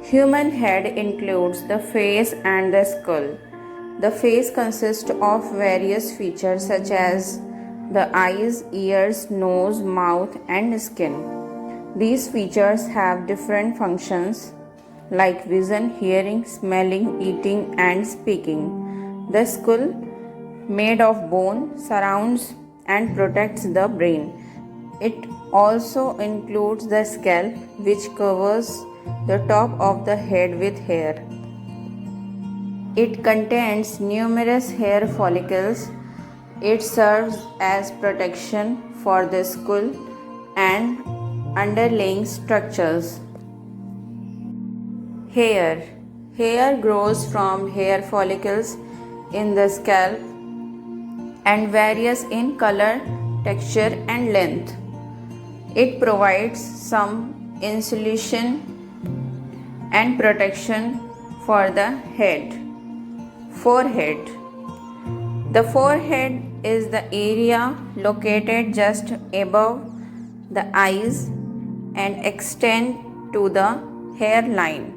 Human head includes the face and the skull. The face consists of various features such as the eyes, ears, nose, mouth, and skin. These features have different functions like vision, hearing, smelling, eating, and speaking. The skull, made of bone, surrounds and protects the brain. It also includes the scalp, which covers the top of the head with hair. It contains numerous hair follicles. It serves as protection for the skull and underlying structures. Hair. Hair grows from hair follicles in the scalp and varies in color, texture, and length. It provides some insulation and protection for the head. Forehead. The forehead is the area located just above the eyes and extend to the hairline.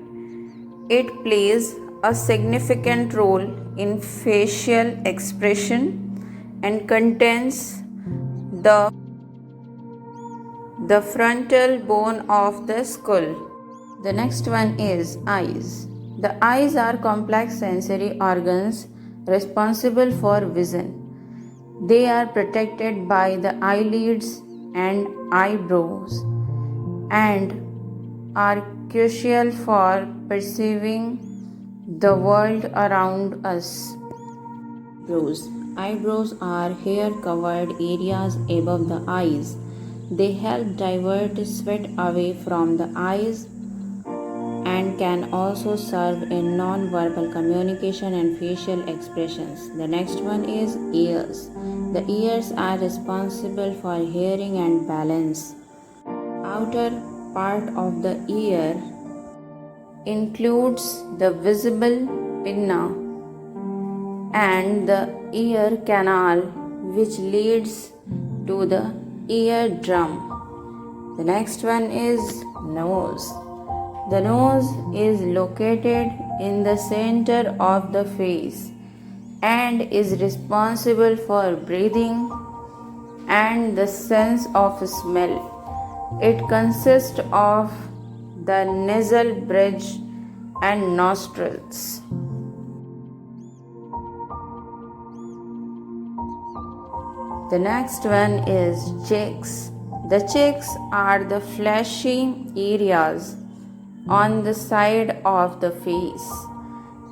It plays a significant role in facial expression and contains the frontal bone of the skull. The next one is eyes. The eyes are complex sensory organs responsible for vision. They are protected by the eyelids and eyebrows and are crucial for perceiving the world around us. Eyebrows are hair covered areas above the eyes. They help divert sweat away from the eyes and can also serve in non-verbal communication and facial expressions. The next one is ears. The ears are responsible for hearing and balance. Outer part of the ear includes the visible pinna and the ear canal, which leads to the eardrum. The next one is nose. The nose is located in the center of the face and is responsible for breathing and the sense of smell. It consists of the nasal bridge and nostrils. The next one is cheeks. The cheeks are the fleshy areas on the side of the face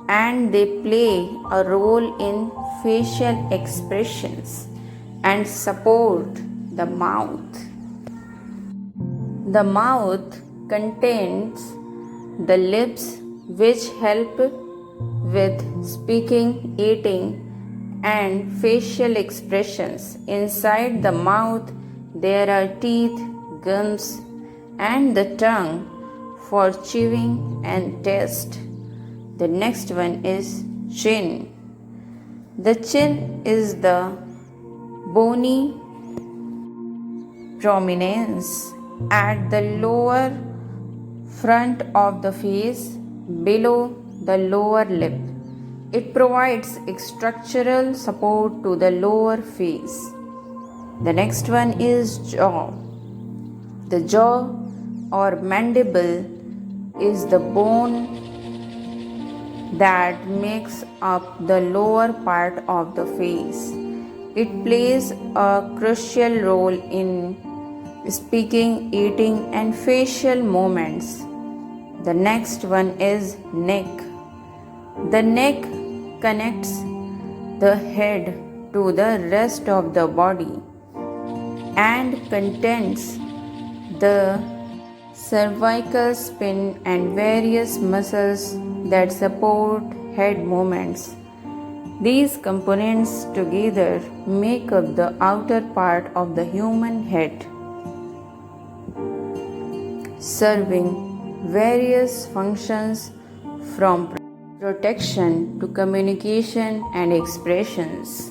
and they play a role in facial expressions and support the mouth. The mouth contains the lips, which help with speaking, eating, and facial expressions. Inside the mouth, there are teeth, gums, and the tongue for chewing and taste. The next one is chin. The chin is the bony prominence at the lower front of the face below the lower lip. It provides structural support to the lower face. The next one is jaw. The jaw or mandible is the bone that makes up the lower part of the face. It plays a crucial role in speaking, eating, and facial movements. The next one is neck. The neck connects the head to the rest of the body and contains the cervical spine and various muscles that support head movements. These components together make up the outer part of the human head, serving various functions from protection to communication and expressions.